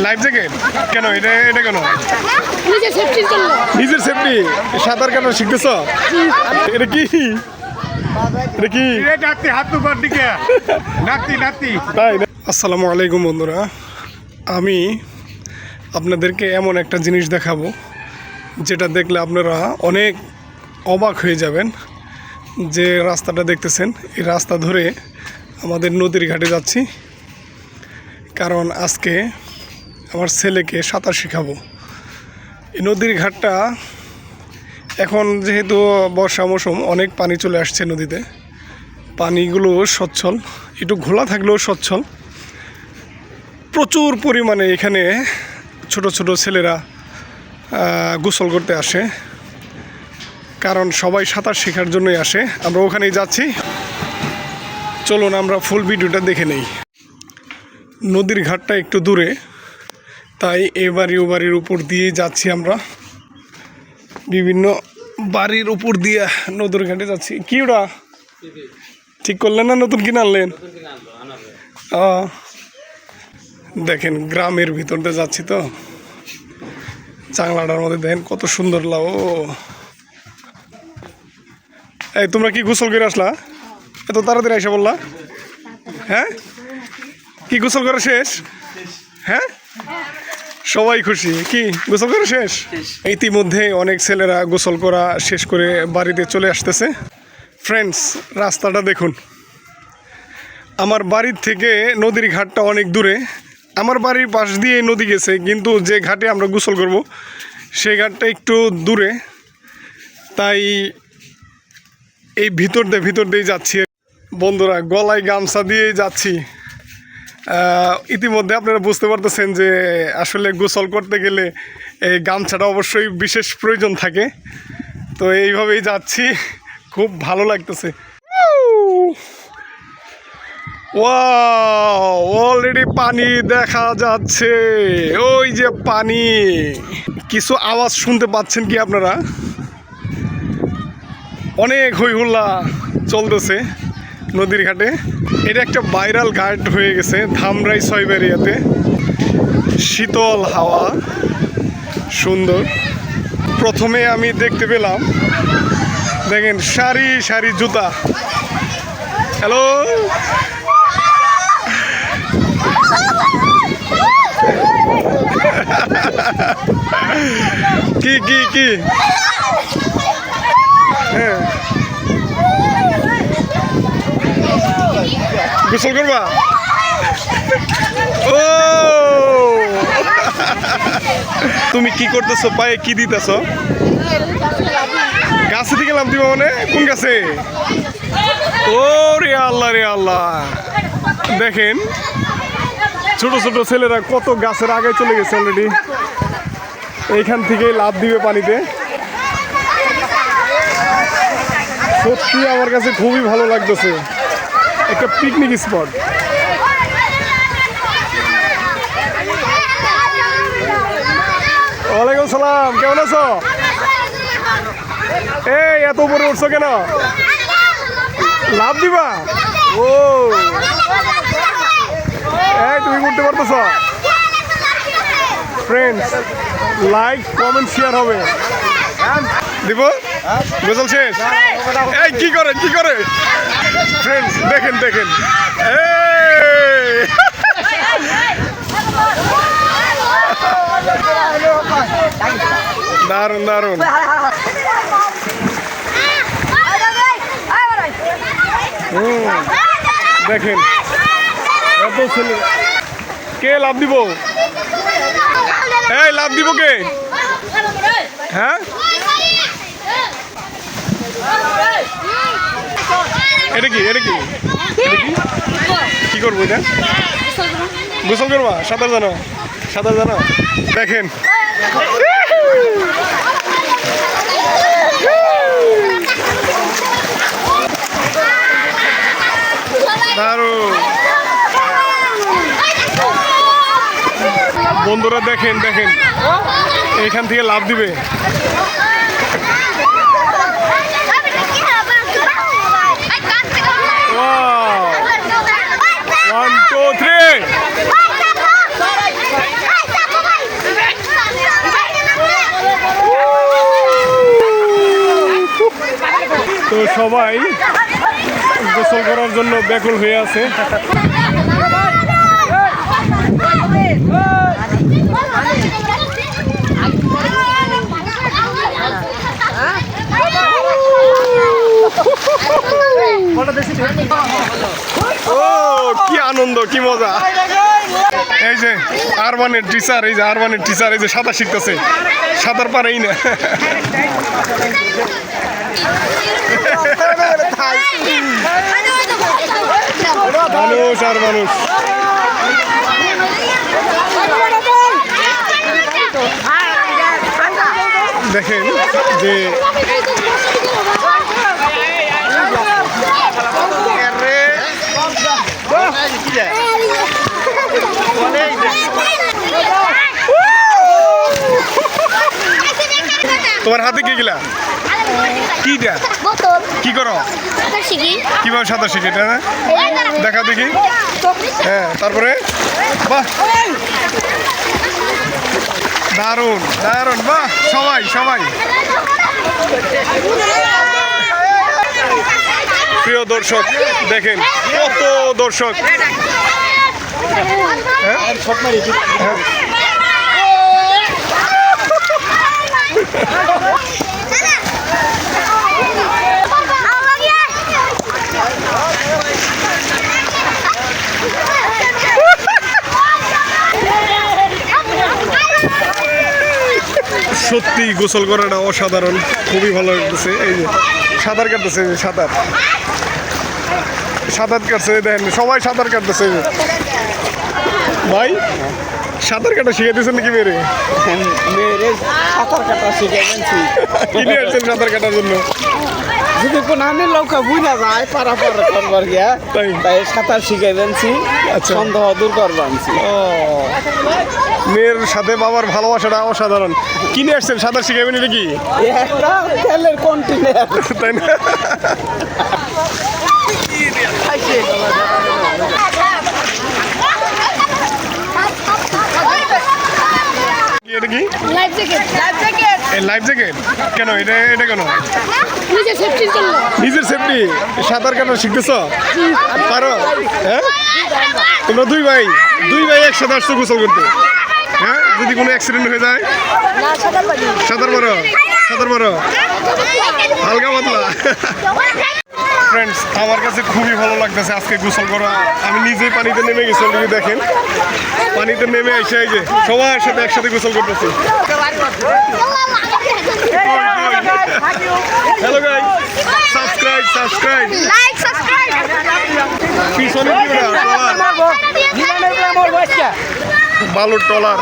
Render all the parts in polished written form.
Life jacket কেন এটা এটা কেন নিজের সেফটির জন্য। নিজের সেফটি সাঁতার কেন শিখতেছ এটা কি এটা কি নাতি হাত উপর দিকে নাতি নাতি তাই না? আসসালামু আলাইকুম বন্ধুরা, আমি আপনাদেরকে এমন একটা জিনিস দেখাবো যেটা দেখলে আপনারা অনেক অবাক হয়ে যাবেন। যে রাস্তাটা দেখতেছেন এই রাস্তা ধরে আমাদের নদীর ঘাটে যাচ্ছি, কারণ আজকে আমার ছেলেকে সাঁতার শেখাবো। এই নদীর ঘাটটা এখন যেহেতু বর্ষা মৌসুম, অনেক পানি চলে আসছে নদীতে, পানিগুলো সচ্ছল, একটু ঘোলা থাকলেও সচ্ছল। প্রচুর পরিমাণে এখানে ছোট ছোট ছেলেরা গোসল করতে আসে, কারণ সবাই সাঁতার শেখার জন্যই আসে। আমরা ওখানেই যাচ্ছি, চলুন আমরা ফুল ভিডিওটা দেখে নেই। নদীর ঘাটটা একটু দূরে, তাই এ বাড়ি ও বাড়ির উপর দিয়ে যাচ্ছি আমরা, বিভিন্ন বাড়ির উপর দিয়ে নদীর ঘাটে যাচ্ছি। কি ওটা ঠিক করলেন না নতুন কিনে আনলেন? দেখেন গ্রামের ভিতর দিয়ে যাচ্ছি তো, চাংলাটার মধ্যে দেখেন কত সুন্দর লাও। এই তোমরা কি গোসল করে আসলা? এত তাড়াতাড়ি এসে বললা? হ্যাঁ, কি গোসল করা শেষ? হ্যাঁ, সবাই খুশি? কি গোসল করা শেষ? ইতিমধ্যে অনেক ছেলেরা গোসল করা শেষ করে বাড়িতে চলে আসতেছে। ফ্রেন্ডস, রাস্তাটা দেখুন। আমার বাড়ির থেকে নদীর ঘাটটা অনেক দূরে, আমার বাড়ির পাশ দিয়ে নদী গেছে, কিন্তু যে ঘাটে আমরা গোসল করব সেই ঘাটটা একটু দূরে, তাই এই ভিতর দিয়ে যাচ্ছি বন্ধুরা। গলায় গামছা দিয়ে যাচ্ছি। ইতিমধ্যে আপনারা বুঝতে পারতেছেন যে আসলে গোসল করতে গেলে এই গামছাটা অবশ্যই বিশেষ প্রয়োজন থাকে। তো এইভাবেই যাচ্ছি, খুব ভালো লাগতেছে। ওয়াও, অলরেডি পানি দেখা যাচ্ছে, ওই যে পানি। কিছু আওয়াজ শুনতে পাচ্ছেন কি আপনারা? অনেক হই হুল্লা চলতেছে নদীর ঘাটে। এটা একটা ভাইরাল ঘাট হয়ে গেছে ধামরাই ছয়বাড়িয়াতে। শীতল হাওয়া, সুন্দর। প্রথমে আমি দেখতে পেলাম, দেখেন সারি সারি জুতা। হ্যালো, কি কি কি হ্যাঁ, গোসল করবা? ও তুমি কি করতেছো? পায়ে কি দিতেছো? গাছে থেকে লাভ দিবা মানে? কোন গাছে? ও রে আল্লাহ রে আল্লাহ, দেখেন ছোট ছোট ছেলেরা কত গাছের আগে চলে গেছে অলরেডি। এইখান থেকেই লাভ দিবে পানিতে। সত্যি আমার কাছে খুবই ভালো লাগতেছে, একটা পিকনিক স্পট। ওয়ালাইকুম সালাম, কেমন আছো? এই এত উপরে উঠছো কেন? লাভ দিবা? ও এই তুমি করতে পারতেছ? ফ্রেন্ডস, লাইক কমেন্ট শেয়ার হবে। দিব গোসল শেষ? এই কি করে কি করে? ফ্রেন্ডস দেখেন দেখেন, দারুন দারুন। দেখেন এত ছেলে। কে লাভ দিব? এই লাভ দিব কে? হ্যাঁ, এটা কি এটা কি কি করবো? এটা গোসল করবা? সাঁতার জানো? সাঁতার জানো? দেখেন দারুণ বন্ধুরা, দেখেন দেখেন এখান থেকে লাভ দিবে। 1 2 3 তো সবাই গোসল করার জন্য ব্যাকুল হয়ে আছে। ও কি আনন্দ, কি মজা। এই যে আরবানের টিচার, এই যে আরবানের টিচার, এই যে সাঁতার শিখতেছে, সাঁতার পারেই না। মানুষ আর মানুষ। দেখেন যে তোমার হাতে কি গিলা, কিটা কি করো, কিভাবে সাঁতার শিখি এটা না দেখা দেখি। হ্যাঁ তারপরে বাহ, দারুণ দারুণ, বাহ সবাই সবাই। প্রিয় দর্শক দেখেন কত দর্শক। সত্যি গোসল করাটা অসাধারণ, খুবই ভালো লাগতেছে। এই যে সাঁতার কাটতেছে, এই যে সাঁতার কাটছে, দেখেন সবাই সাঁতার কাটতেছে। ভাই সাঁতার কাটা শিখে দিয়েছেন নাকি মেরে? মেরে সাঁতার কাটা শিখেছি। কিনে আসছেন সাঁতার কাটার জন্য? যদি কোনো আমি লৌকা বুঝা যায় পারা পারা করবার গিয়া, তাই সাঁতার শিখাইবেনছি। আচ্ছা, সন্দেহ দূর করবানছি। ও মেয়ের সাথে বাবার ভালোবাসাটা অসাধারণ। কিনে আসছেন সাঁতার শিখাবেন, এটা কি একটা তেলের কন্টেনার, তাই না? এটা কি লাইফ জ্যাকেট লাইফ জ্যাকেট? কেন এটা এটা কেন? নিজের সেফটির জন্য। নিজের সেফটি। সাঁতার কাটা শিখতেছ? পারো? হ্যাঁ তোমরা দুই ভাই একসাথে আসছো গোসল করতে? হ্যাঁ যদি কোনো অ্যাক্সিডেন্ট হয়ে যায়? না সাঁতার পারি। সাঁতার পারো হালকা পাতলা। ফ্রেন্ডস আমার কাছে খুবই ভালো লাগতেছে আজকে গোসল করা। আমি নিজেই পানিতে নেমে গেছি, অলরেডি দেখেন পানিতে নেমে এসে এই যে সবার সাথে একসাথে গোসল করতেছি। Hello guys, subscribe like subscribe. পিছনে কি ওটা? বালুর টলার।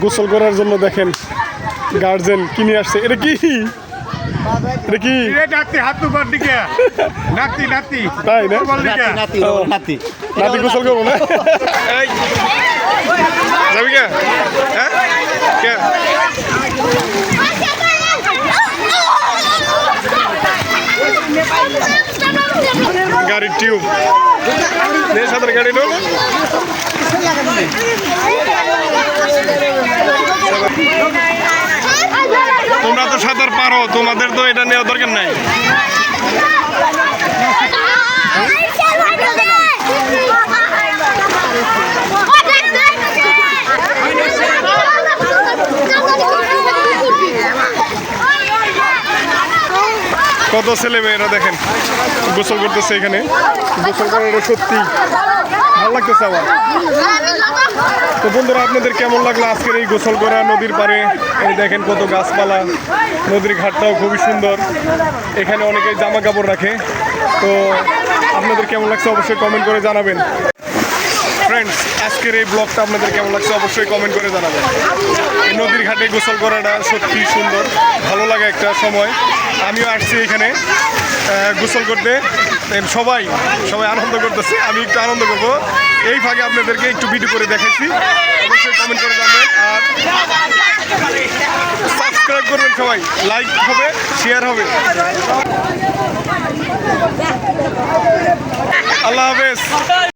গোসল করার জন্য দেখেন গার্জেন কিনে আসছে। এটা কি নাতি হাত দুবার দিকে নাতি নাতি তাই না? নাতি নাতি গোসল করবো না? এই, যাবি কে? হ্যাঁ কে? গাড়ির টিউব সাঁতার গাড়ি নো। তোমরা তো সাঁতার পারো, তোমাদের তো এটা নেওয়া দরকার নাই। কত ছেলে মেয়েরা দেখেন গোসল করতেছে এখানে। গোসল করাটা সত্যি ভালো লাগতেছে আমার। তো বন্ধুরা আপনাদের কেমন লাগলো আজকের এই গোসল করা নদীর পাড়ে? এই দেখেন কত গাছপালা, নদীর ঘাটটাও খুবই সুন্দর। এখানে অনেকে জামা কাপড় রাখে। তো আপনাদের কেমন লাগছে অবশ্যই কমেন্ট করে জানাবেন। ফ্রেন্ডস আজকের এই ব্লগটা আপনাদের কেমন লাগছে অবশ্যই কমেন্ট করে জানাবেন। এই নদীর ঘাটে গোসল করাটা সত্যি সুন্দর, ভালো লাগে একটা সময়। আমিও আসছি এখানে গোসল করতে। সবাই সবাই আনন্দ করতেছে, আমি একটু আনন্দ করবো। এই ফাঁকে আপনাদেরকে একটু ভিডিও করে দেখাইছি, অবশ্যই কমেন্ট করে জানবেন আর সাবস্ক্রাইব করবেন সবাই, লাইক হবে, শেয়ার হবে। আল্লাহ হাফেজ।